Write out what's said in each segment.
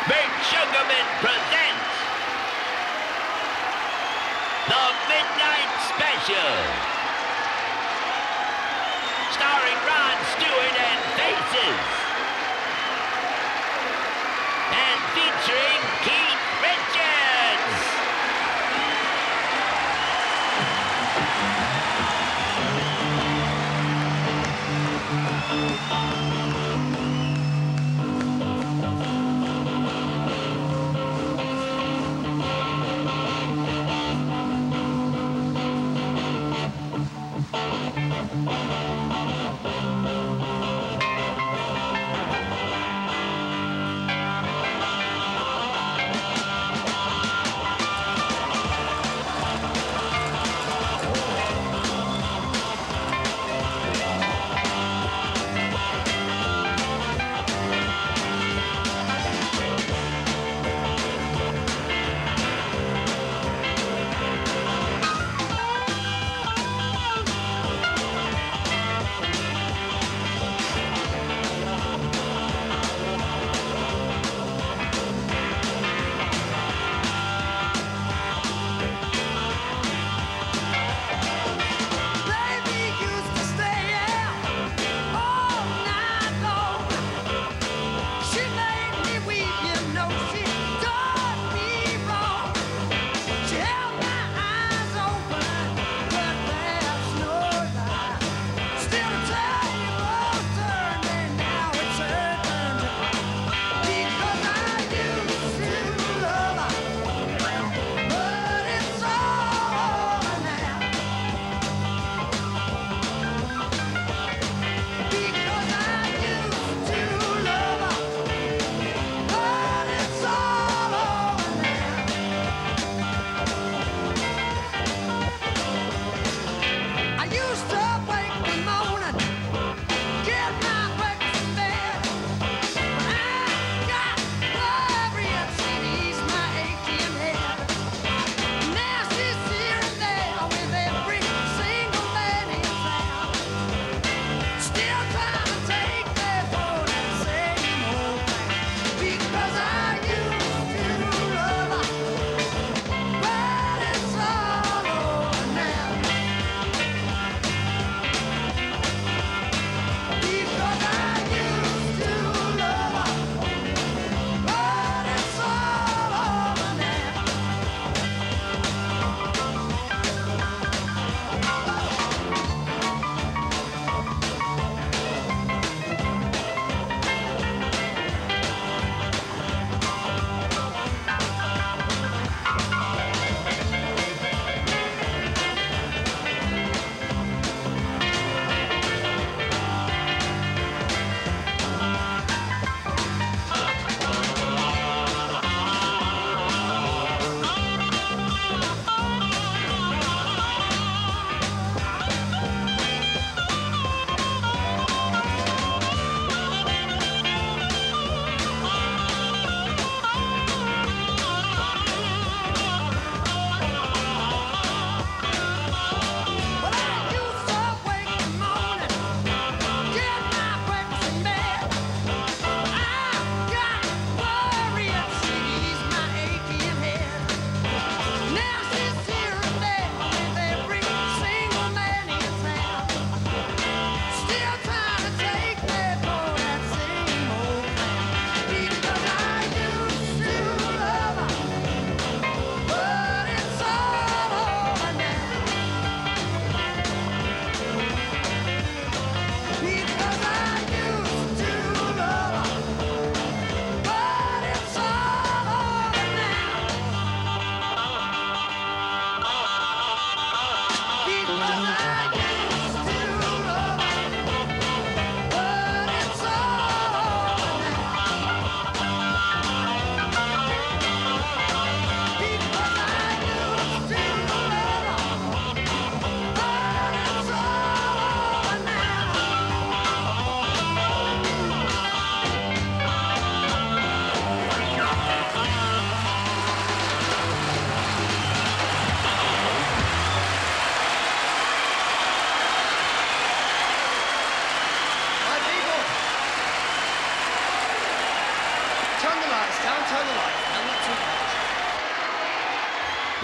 Bert Sugarman presents The Midnight Special, starring Ron Stewart and Faces, and featuring Keith Richards.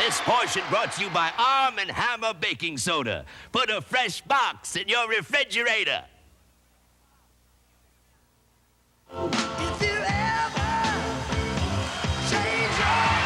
This portion brought to you by Arm & Hammer Baking Soda. Put a fresh box in your refrigerator. If you ever change your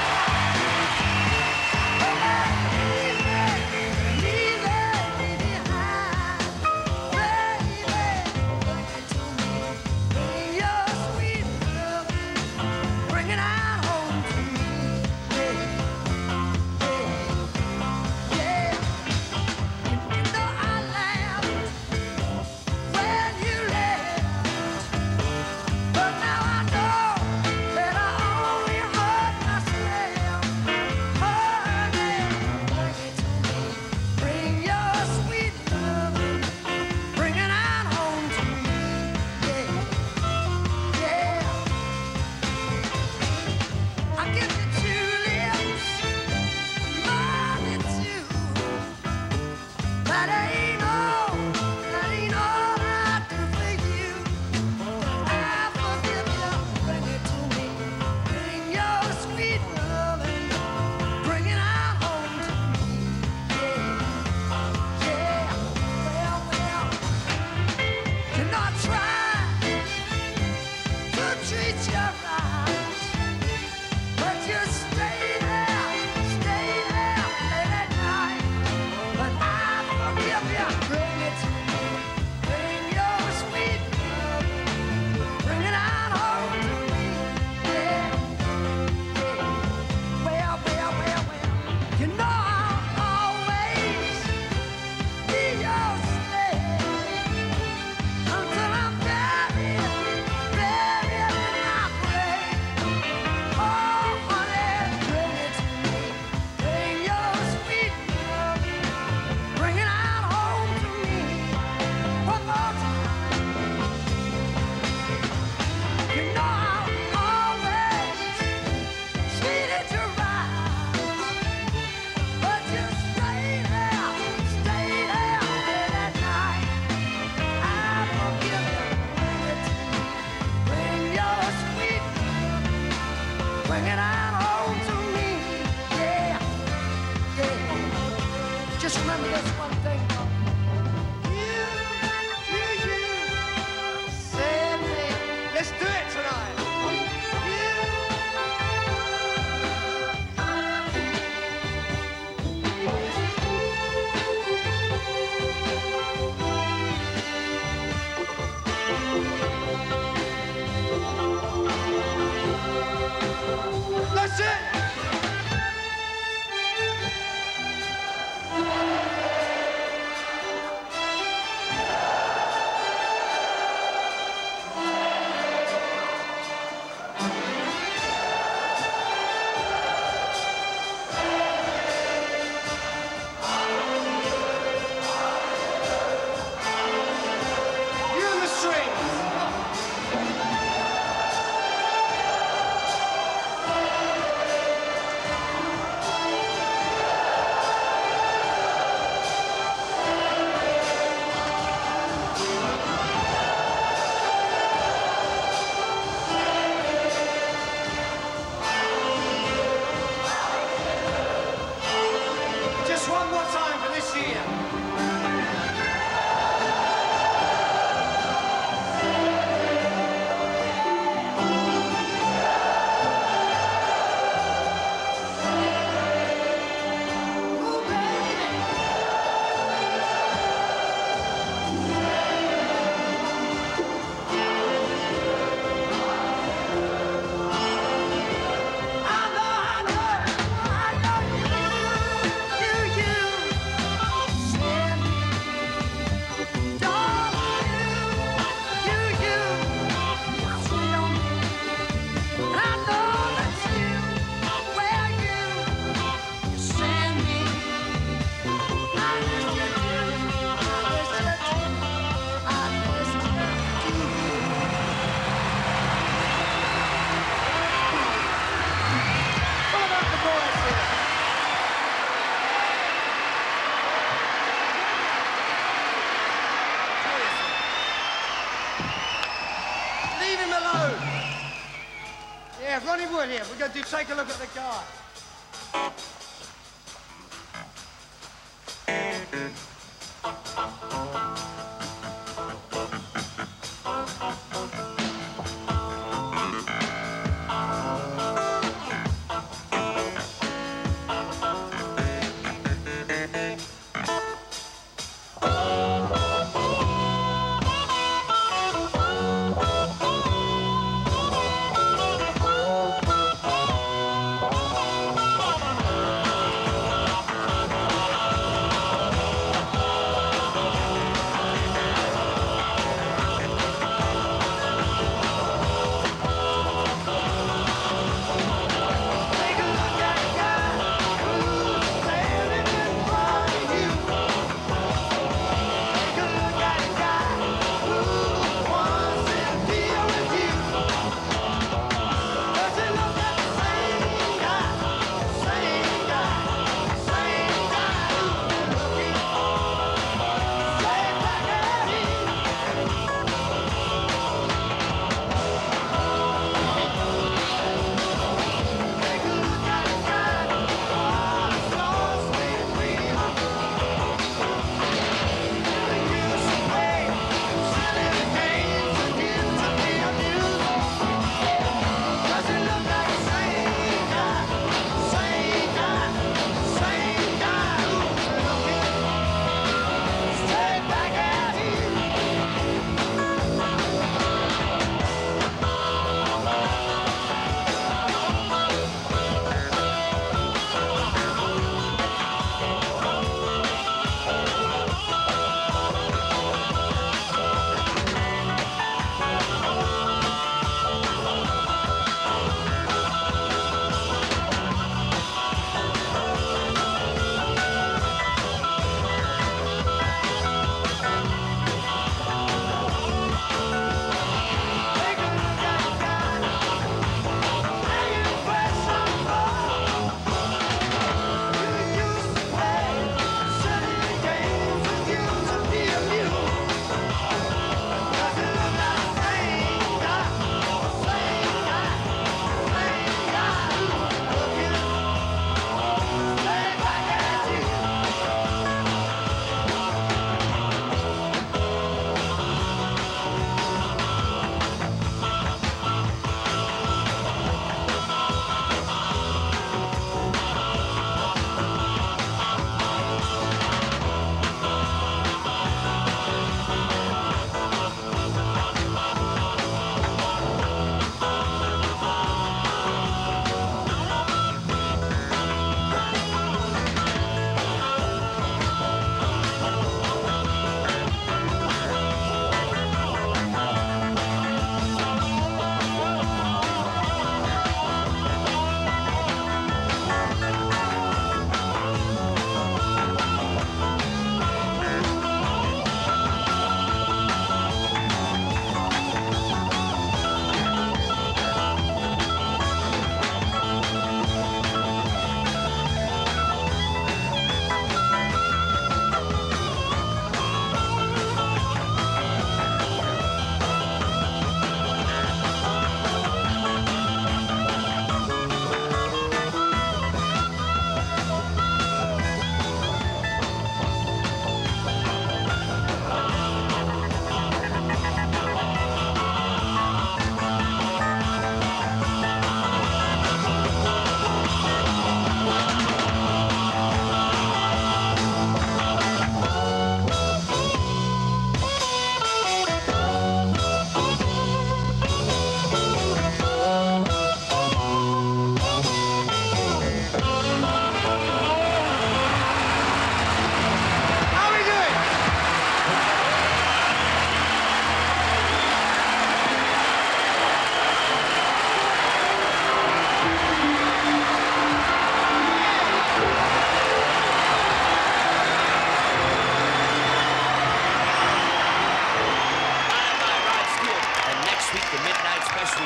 Yeah, Ronnie Wood here. We're going to take a look at the guy.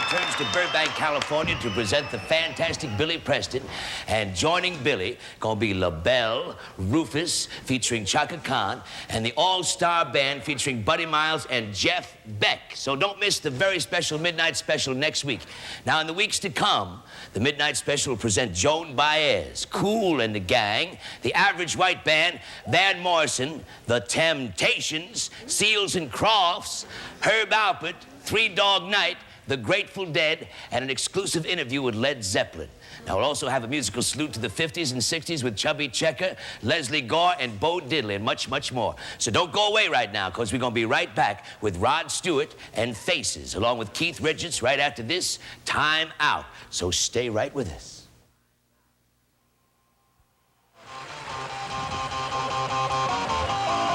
returns to Burbank, California to present the fantastic Billy Preston. And joining Billy, gonna be LaBelle, Rufus, featuring Chaka Khan, and the all-star band featuring Buddy Miles and Jeff Beck. So don't miss the very special Midnight Special next week. Now, in the weeks to come, the Midnight Special will present Joan Baez, Cool and the Gang, the Average White Band, Van Morrison, The Temptations, Seals and Crofts, Herb Alpert, Three Dog Night, The Grateful Dead, and an exclusive interview with Led Zeppelin. Now, we'll also have a musical salute to the 50s and 60s with Chubby Checker, Leslie Gore, and Bo Diddley, and much, much more. So don't go away right now, because we're going to be right back with Rod Stewart and Faces, along with Keith Richards right after this Time Out. So stay right with us.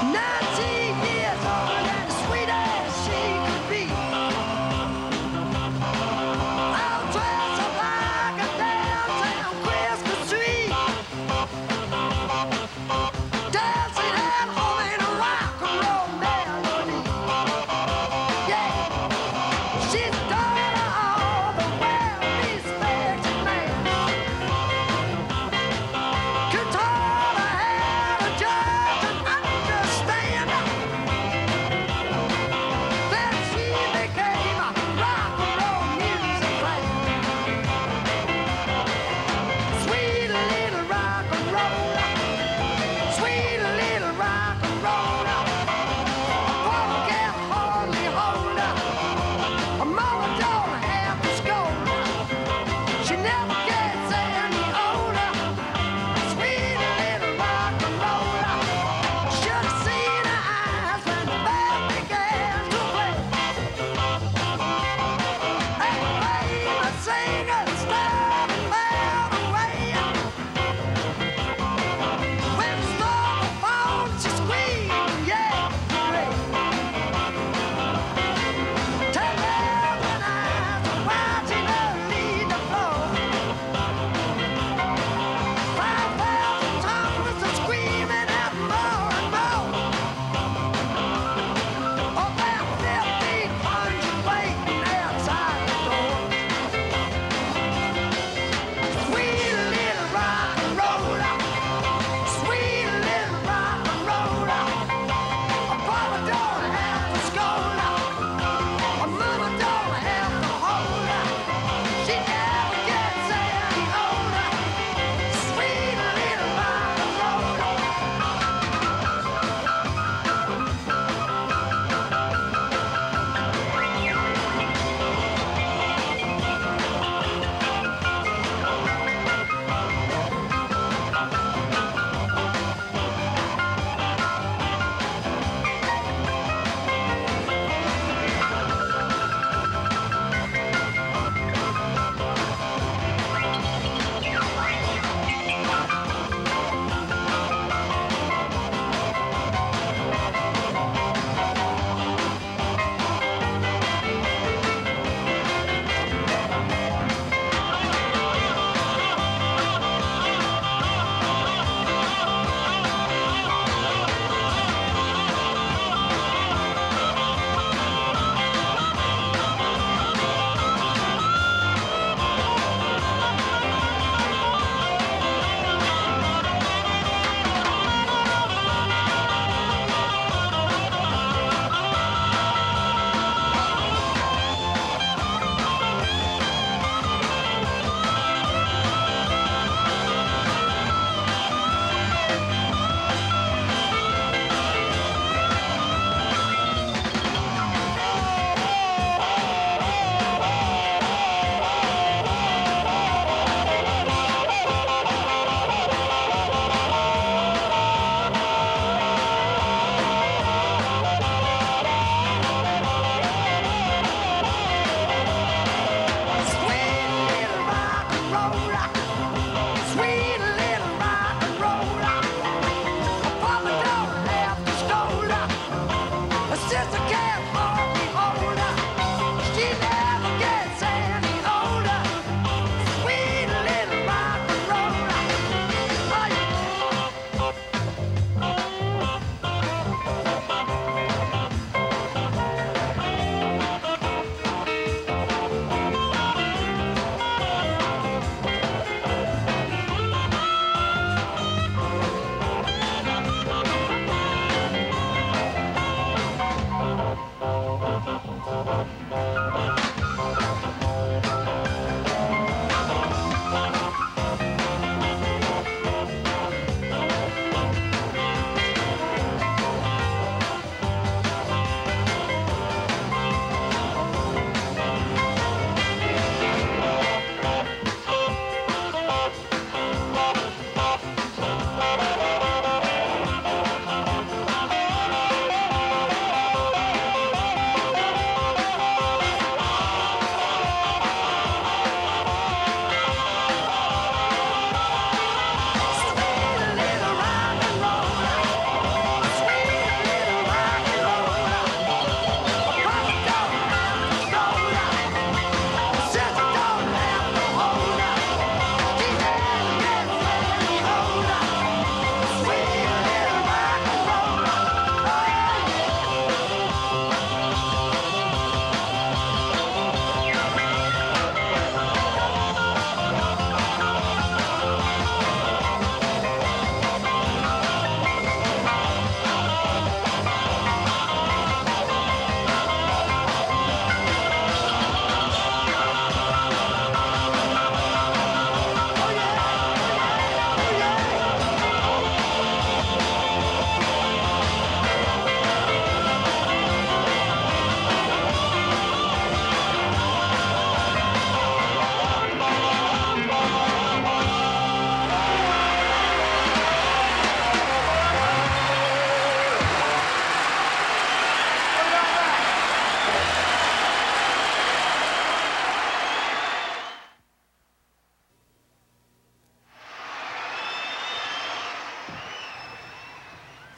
19 years old and as sweet as she could be. I'll dress up like a downtown Christmas tree, dancing at home in a rock and roll melody. Yeah, she's the daughter of a well-respected man.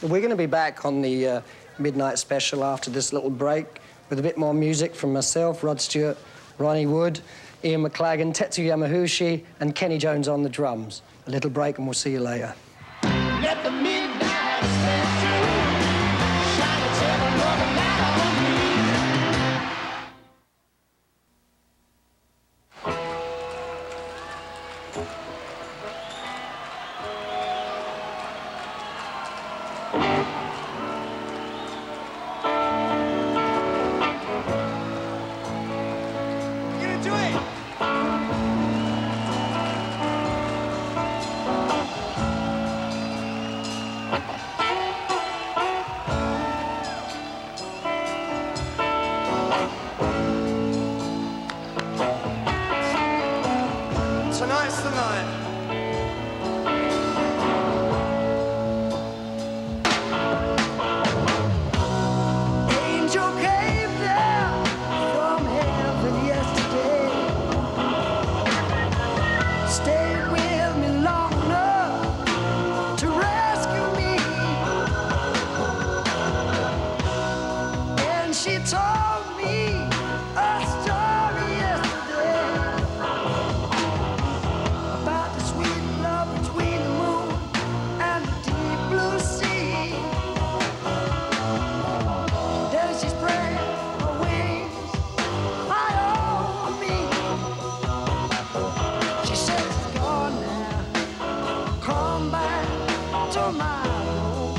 We're going to be back on the midnight special after this little break with a bit more music from myself, Rod Stewart, Ronnie Wood, Ian McLagan, Tetsu Yamahushi, and Kenny Jones on the drums. A little break and we'll see you later. Let the midnight special shine its ever-loving light on me. Get into it. Tonight's the night. Angel came down from heaven yesterday. Stayed with me long enough to rescue me. And she told me a story yesterday about the sweet love between the moon and the deep blue sea. Then she spread her wings high over me. She said, "It's gone now. Come back to my room."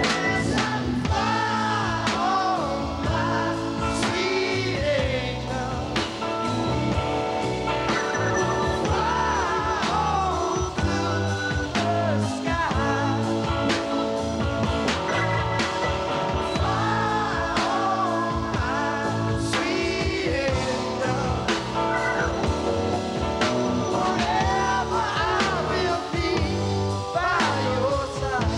As I fly on my sweet angel, fly on through the sky. Fly on my sweet angel. Forever I will be by your side.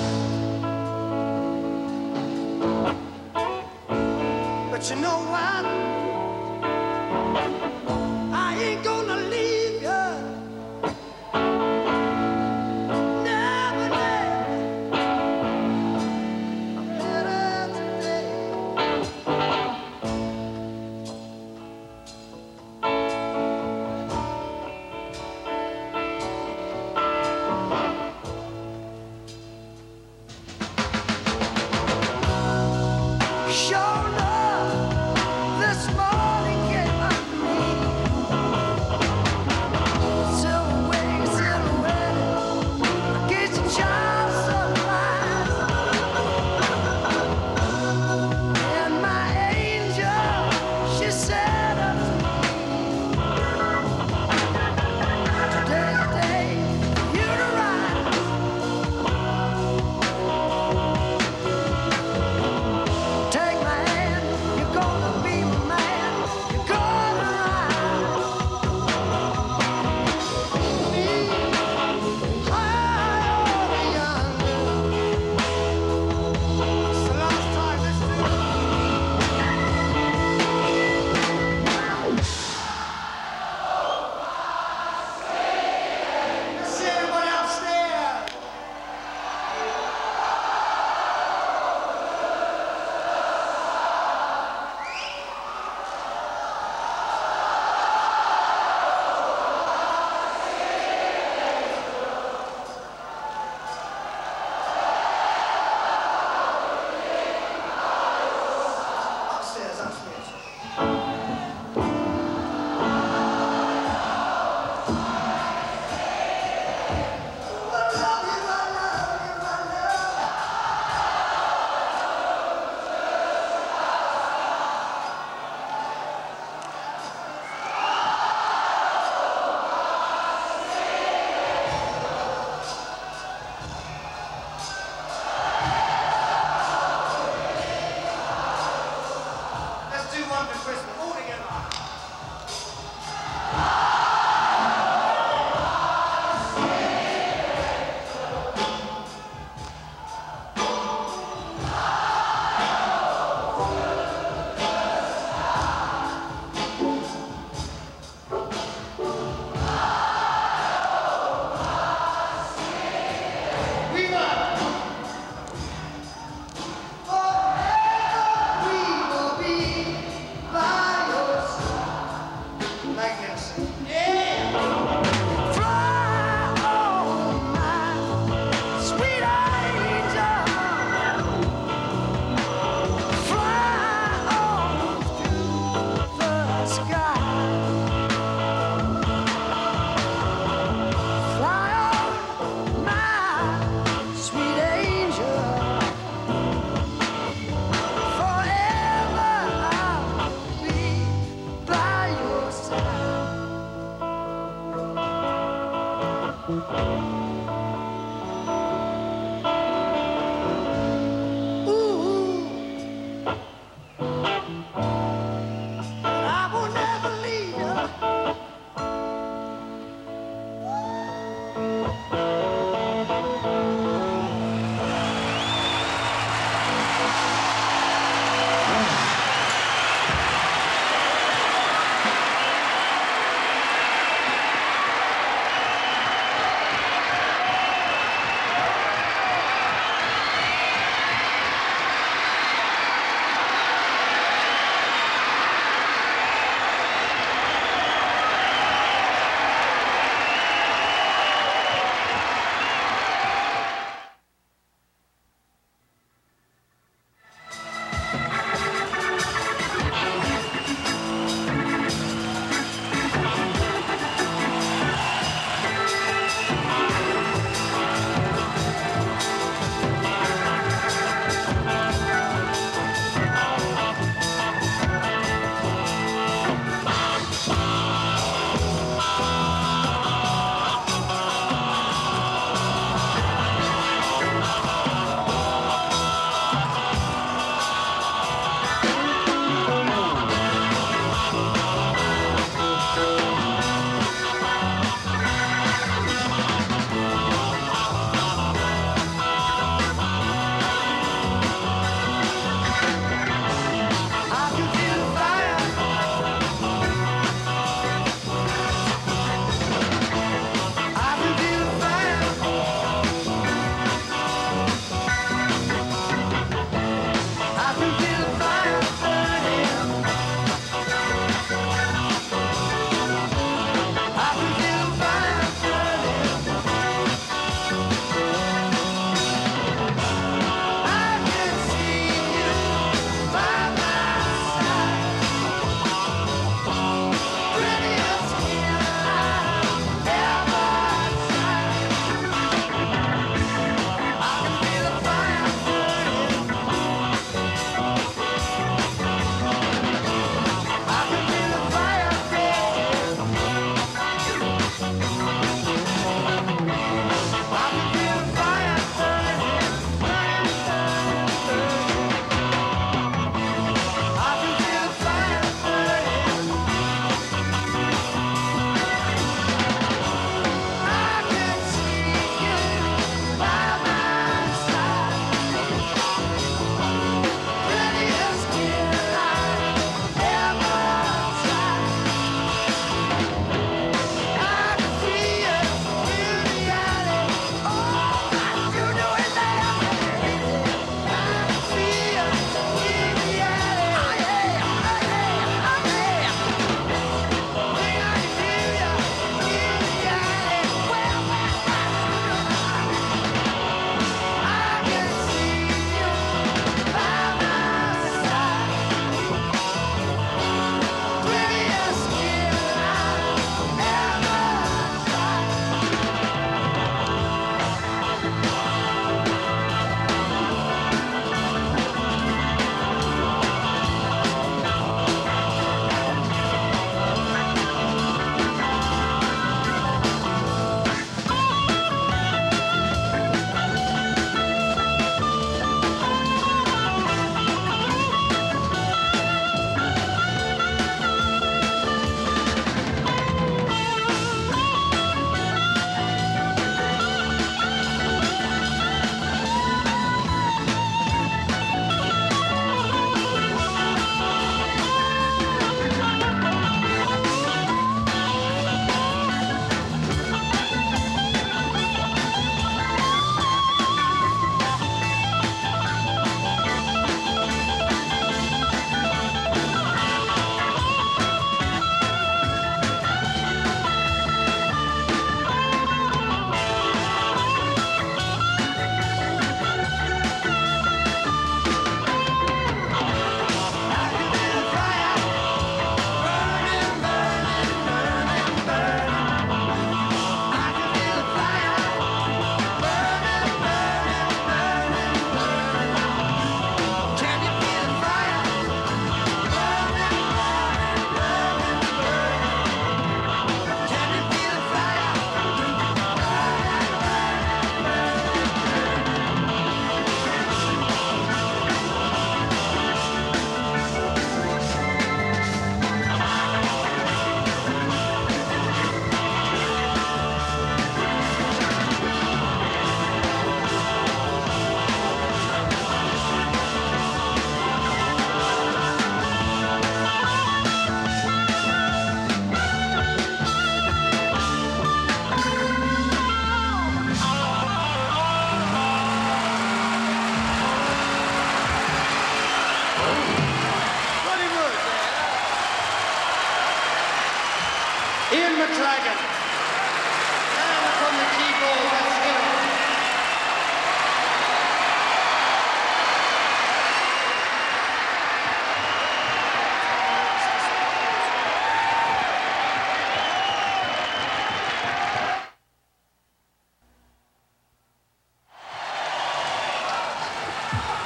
But you know what? I ain't gonna leave you. Never, never. Better today. Sure enough, this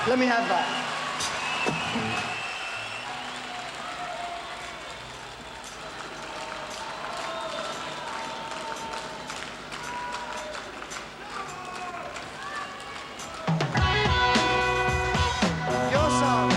Let me have that. Your song.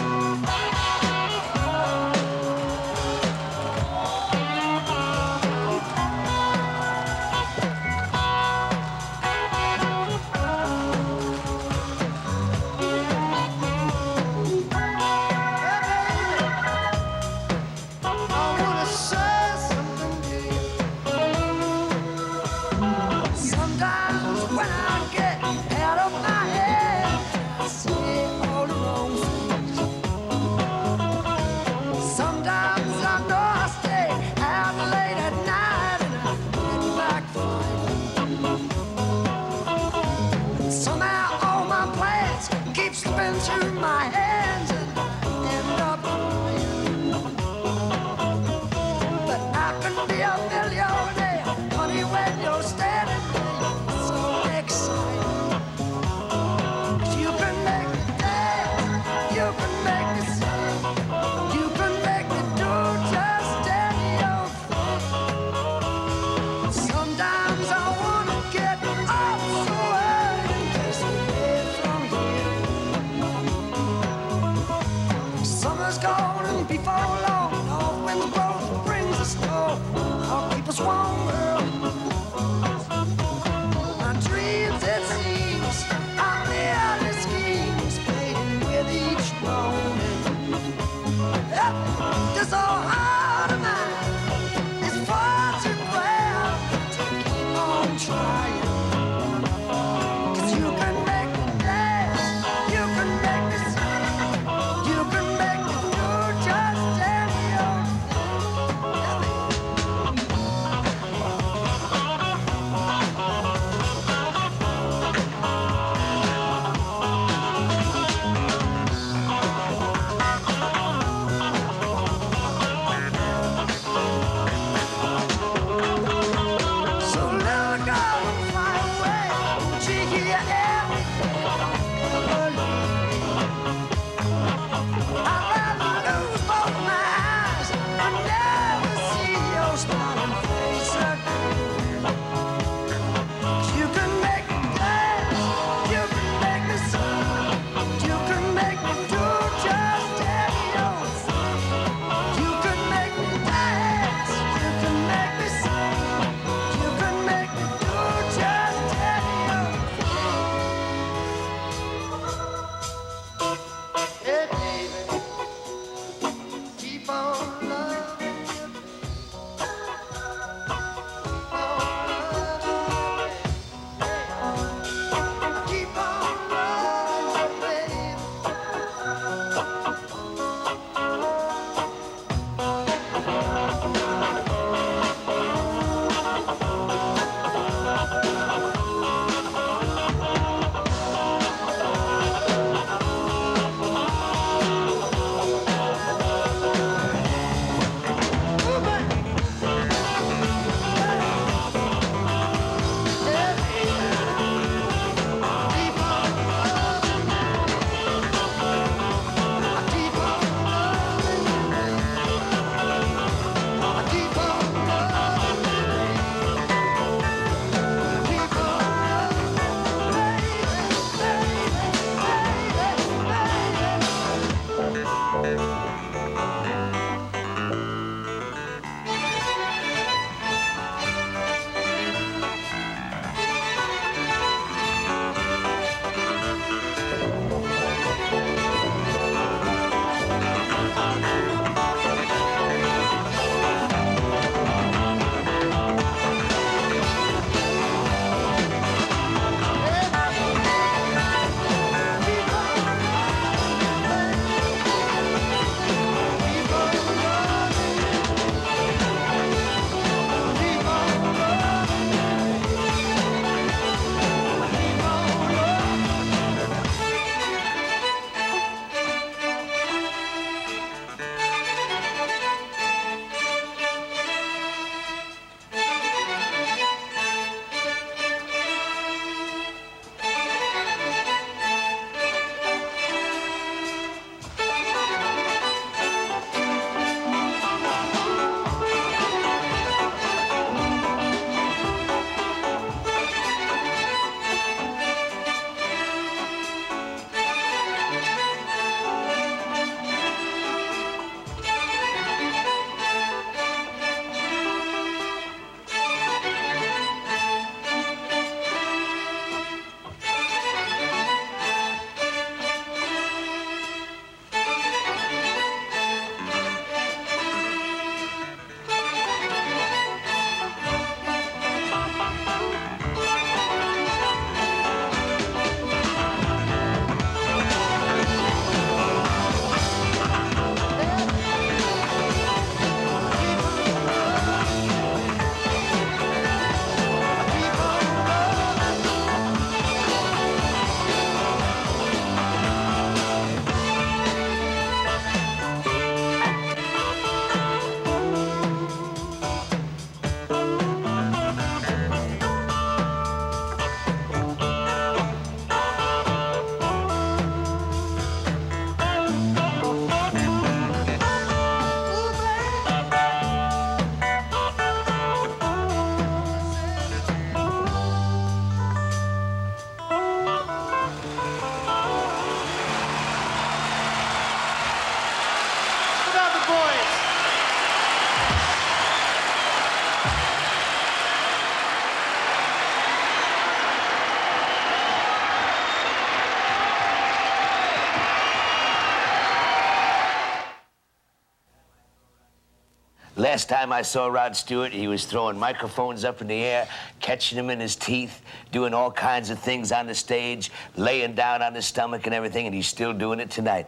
Last time I saw Rod Stewart, he was throwing microphones up in the air, catching them in his teeth, doing all kinds of things on the stage, laying down on his stomach and everything, and he's still doing it tonight.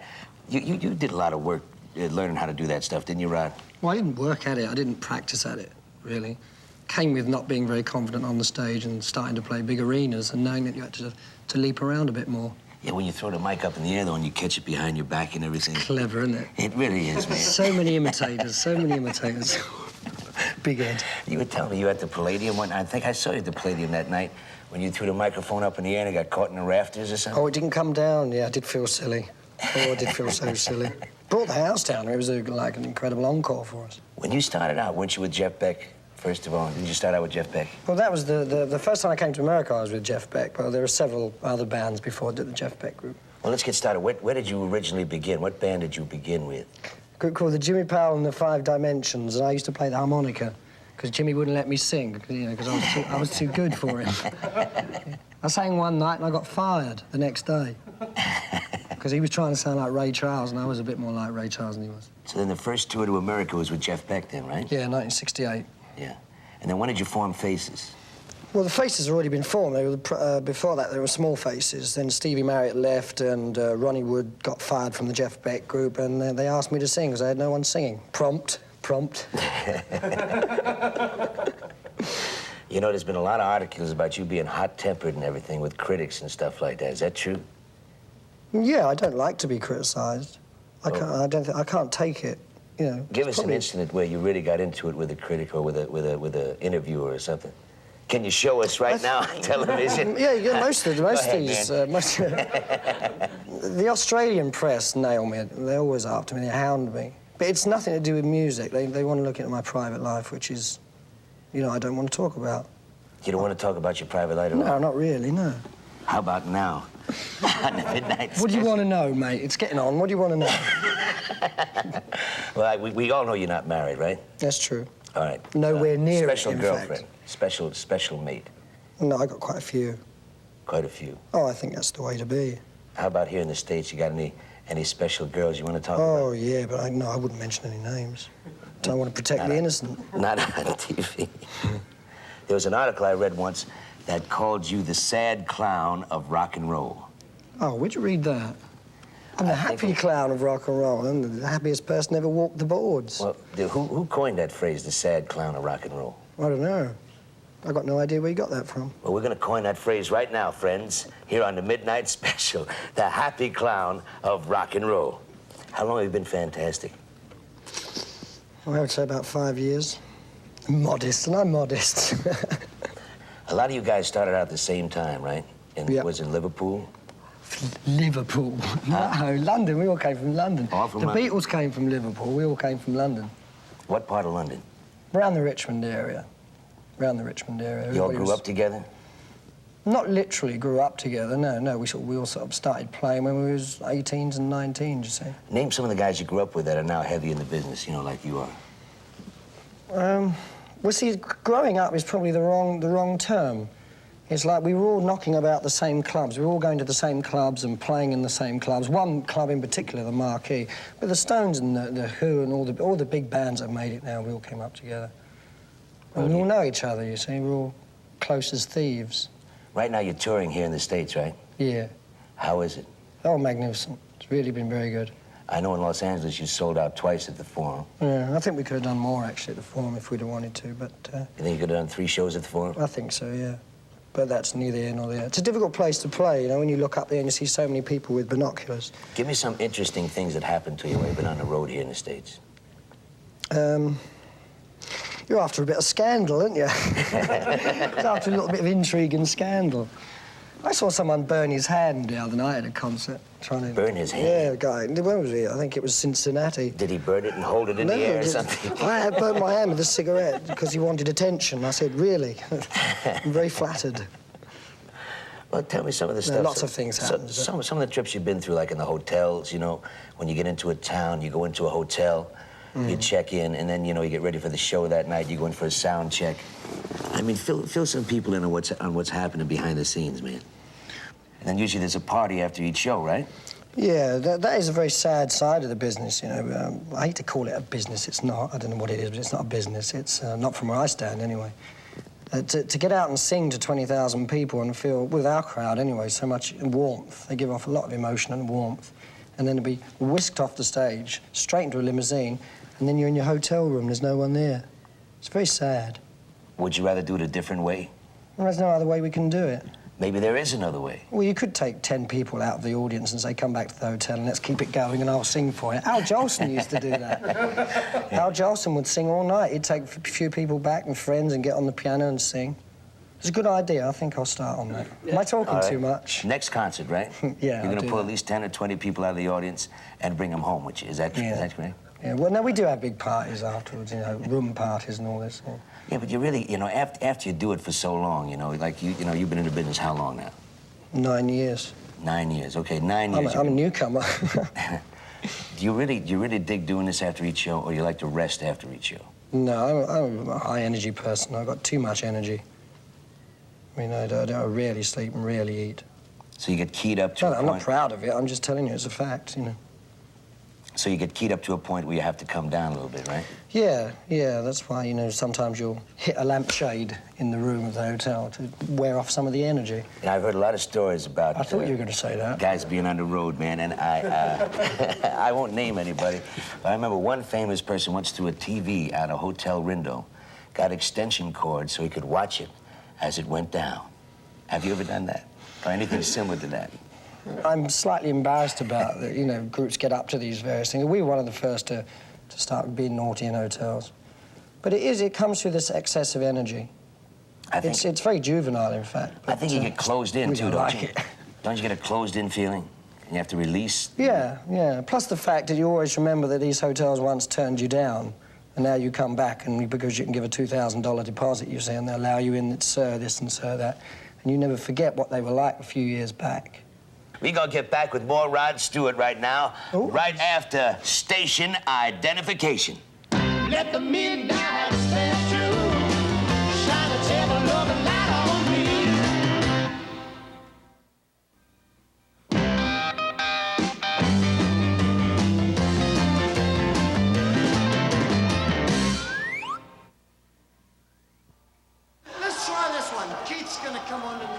You did a lot of work learning how to do that stuff, didn't you, Rod? Well, I didn't work at it. I didn't practice at it, really. Came with not being very confident on the stage and starting to play big arenas and knowing that you had to leap around a bit more. Yeah, when you throw the mic up in the air, though, and you catch it behind your back and everything. Clever, isn't it? It really is, man. So many imitators, so many imitators. Big head. You were telling me you were at the Palladium one night. I think I saw you at the Palladium that night when you threw the microphone up in the air and it got caught in the rafters or something. Oh, it didn't come down. Yeah, I did feel silly. Oh, I did feel so silly. Brought the house down. It was like an incredible encore for us. When you started out, weren't you with Jeff Beck, first of all? Did you start out with Jeff Beck? Well, that was the first time I came to America, I was with Jeff Beck, but there were several other bands before I did the Jeff Beck group. Well, let's get started. Where did you originally begin? What band did you begin with? A group called the Jimmy Powell and the Five Dimensions, and I used to play the harmonica because Jimmy wouldn't let me sing, you know, because I was too good for him. I sang one night and I got fired the next day because he was trying to sound like Ray Charles, and I was a bit more like Ray Charles than he was. So then the first tour to America was with Jeff Beck then, right? Yeah, 1968. Yeah. And then when did you form Faces? Well, the Faces had already been formed. They were, before that, there were Small Faces. Then Stevie Marriott left, and Ronnie Wood got fired from the Jeff Beck group, and they asked me to sing because I had no one singing. Prompt. You know, there's been a lot of articles about you being hot-tempered and everything with critics and stuff like that. Is that true? Yeah, I don't like to be criticised. I can't take it. You know. Give us an incident where you really got into it with a critic or with a interviewer or something. Can you show us right now on television? Yeah, most of these. The Australian press nail me. They're always after me. They hound me. But it's nothing to do with music. They want to look into my private life, which is, you know, I don't want to talk about. You don't want to talk about your private life at all? No, not really. No. How about now? On the midnight What do you want to know, mate? It's getting on. What do you want to know? Well, we all know you're not married, right? That's true. All right. Nowhere near special it, in girlfriend. fact. Special mate. No, I got quite a few. Quite a few. Oh, I think that's the way to be. How about here in the States? You got any special girls you want to talk about? Oh, yeah, but I wouldn't mention any names. Don't want to protect the innocent. Not on TV. There was an article I read once that called you the sad clown of rock and roll. Oh, where'd you read that? I'm the happy clown of rock and roll. I'm the happiest person ever walked the boards. Well, who coined that phrase, the sad clown of rock and roll? I don't know. I got no idea where you got that from. Well, we're going to coin that phrase right now, friends, here on the Midnight Special, the happy clown of rock and roll. How long have you been fantastic? Well, I would say about 5 years. Modest, and I'm modest. A lot of you guys started out at the same time, right? Yeah. Was in Liverpool? Liverpool. No, London. We all came from London. All from the London? Beatles came from Liverpool. We all came from London. What part of London? Around the Richmond area. Around the Richmond area. You all Everybody grew up together? Not literally grew up together, no. We all sort of started playing when we was 18s and 19s, you see. Name some of the guys you grew up with that are now heavy in the business, you know, like you are. Well, see, growing up is probably the wrong term. It's like we were all knocking about the same clubs. We were all going to the same clubs and playing in the same clubs. One club in particular, the Marquee. But the Stones and the Who and all the big bands that have made it now, we all came up together. And we all know each other, you see. We're all close as thieves. Right now you're touring here in the States, right? Yeah. How is it? Oh, magnificent. It's really been very good. I know in Los Angeles you sold out twice at the Forum. Yeah, I think we could have done more, actually, at the Forum if we'd have wanted to, but... You think you could have done 3 shows at the Forum? I think so, yeah. But that's neither here nor there. It's a difficult place to play, you know, when you look up there and you see so many people with binoculars. Give me some interesting things that happened to you when you've been on the road here in the States. You're after a bit of scandal, aren't you? It's after a little bit of intrigue and scandal. I saw someone burn his hand the other night at a concert, trying to... Burn his hand? Yeah, a guy. Where was he? I think it was Cincinnati. Did he burn it and hold it in the air or something? I had burnt my hand with a cigarette because he wanted attention. I said, really? I'm very flattered. Well, tell me some of the stuff. Lots of things happen. Some of the trips you've been through, like in the hotels, you know, when you get into a town, you go into a hotel, you check in, and then, you know, you get ready for the show that night, you go in for a sound check. I mean, fill some people in on what's happening behind the scenes, man. And then usually there's a party after each show, right? Yeah, that is a very sad side of the business, you know. I hate to call it a business. It's not. I don't know what it is, but it's not a business. It's not from where I stand, anyway. To get out and sing to 20,000 people and feel, with our crowd anyway, so much warmth. They give off a lot of emotion and warmth. And then to be whisked off the stage, straight into a limousine, and then you're in your hotel room, there's no one there. It's very sad. Would you rather do it a different way? Well, there's no other way we can do it. Maybe there is another way. Well, you could take 10 people out of the audience and say, come back to the hotel and let's keep it going and I'll sing for you. Al Jolson used to do that. Yeah. Al Jolson would sing all night. He'd take a few people back and friends and get on the piano and sing. It's a good idea. I think I'll start on that. Am I talking too much? Next concert, right? Yeah, You're going to pull at least 10 or 20 people out of the audience and bring them home with you. Is that correct? Yeah, well, no, we do have big parties afterwards, you know, room parties and all this. Yeah, yeah, but you really, you know, after you do it for so long, you know, like, you know, you've been in the business how long now? 9 years. 9 years, okay, 9 years. I'm a newcomer. Do you really dig doing this after each show, or you like to rest after each show? No, I'm a high-energy person. I've got too much energy. I mean, I rarely sleep and rarely eat. So you get keyed up to a point... I'm not proud of it. I'm just telling you it's a fact, you know. So you get keyed up to a point where you have to come down a little bit, right? Yeah, that's why, you know, sometimes you'll hit a lampshade in the room of the hotel to wear off some of the energy. And I've heard a lot of stories about... I thought you were going to say that. Guys being on the road, man, and I won't name anybody, but I remember one famous person once threw a TV out a hotel window, got extension cords so he could watch it as it went down. Have you ever done that? Or anything similar to that? I'm slightly embarrassed about that, you know, groups get up to these various things. We were one of the first to start being naughty in hotels. But it comes through this excess of energy. I think it's very juvenile, in fact. I think you get closed in, too, don't you? It. Don't you get a closed-in feeling? And you have to release? Yeah. Plus the fact that you always remember that these hotels once turned you down, and now you come back, and because you can give a $2,000 deposit, you say, and they allow you in, sir this and sir that, and you never forget what they were like a few years back. We're gonna get back with more Rod Stewart right now, right after station identification. Let the midnight special shine a tender-loving light on me. Let's try this one. Keith's gonna come on and...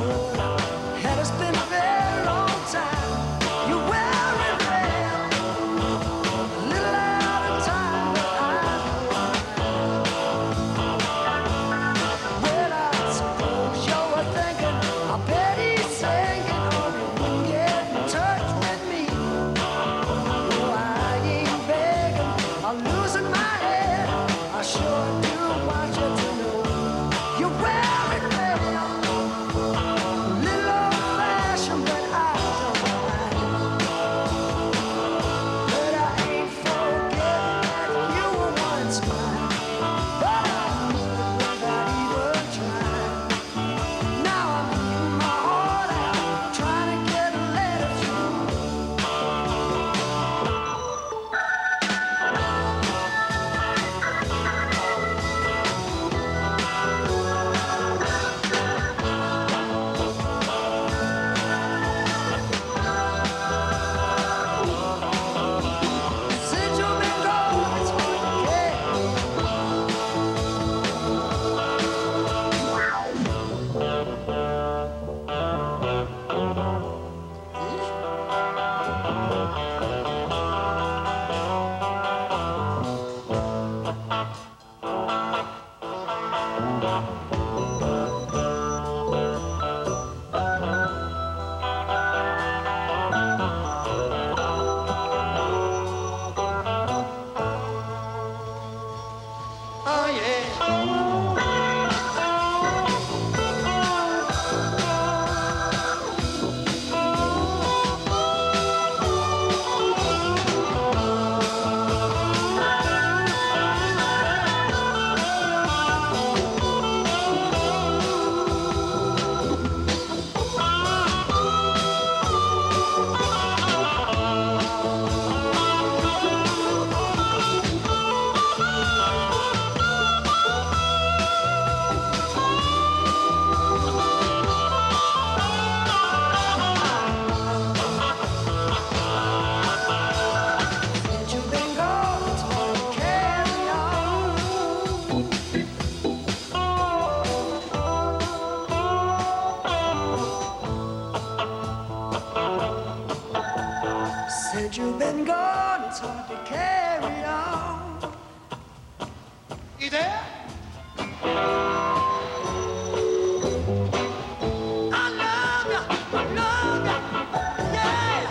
And it's been a very long time. You're wearing red, a little out of time, but well, I suppose you were thinking, I bet he's singing, oh, you wouldn't get in touch with me. Oh, I ain't begging, I'm losing my head. I sure do want you to know you're wearing red. Little old-fashioned, but I don't mind. But I ain't forgetting that you were once mine. But I without even trying. Now I'm eating my heart out, trying to get a letter through. Since you've been gone, it's hard to care. Oh yeah. Since you've been gone, it's hard to carry on. Since you've been gone, it's hard to carry on. You there? I love you, yeah.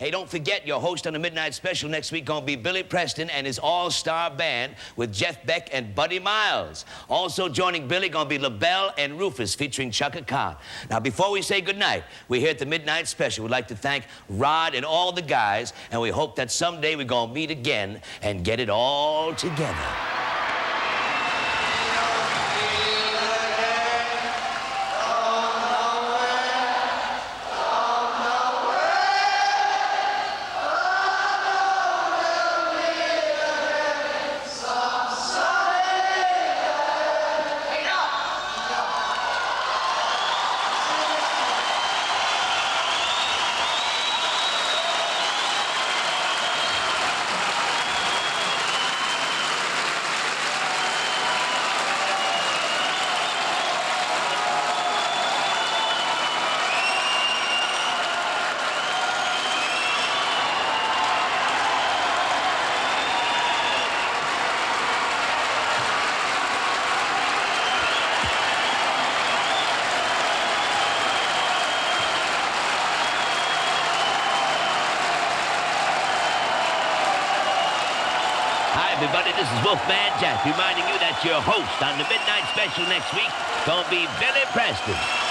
Hey, don't forget, your host on the Midnight Special next week gonna be Billy Preston and his all-star band with Jeff Beck and Buddy Miles. Also joining Billy gonna be LaBelle and Rufus featuring Chaka Khan. Now, before we say goodnight, we're here at the Midnight Special. We'd like to thank Rod and all the guys, and we hope that someday we're gonna meet again and get it all together. Everybody, this is Wolfman Jack reminding you that your host on the Midnight Special next week gonna be Billy Preston.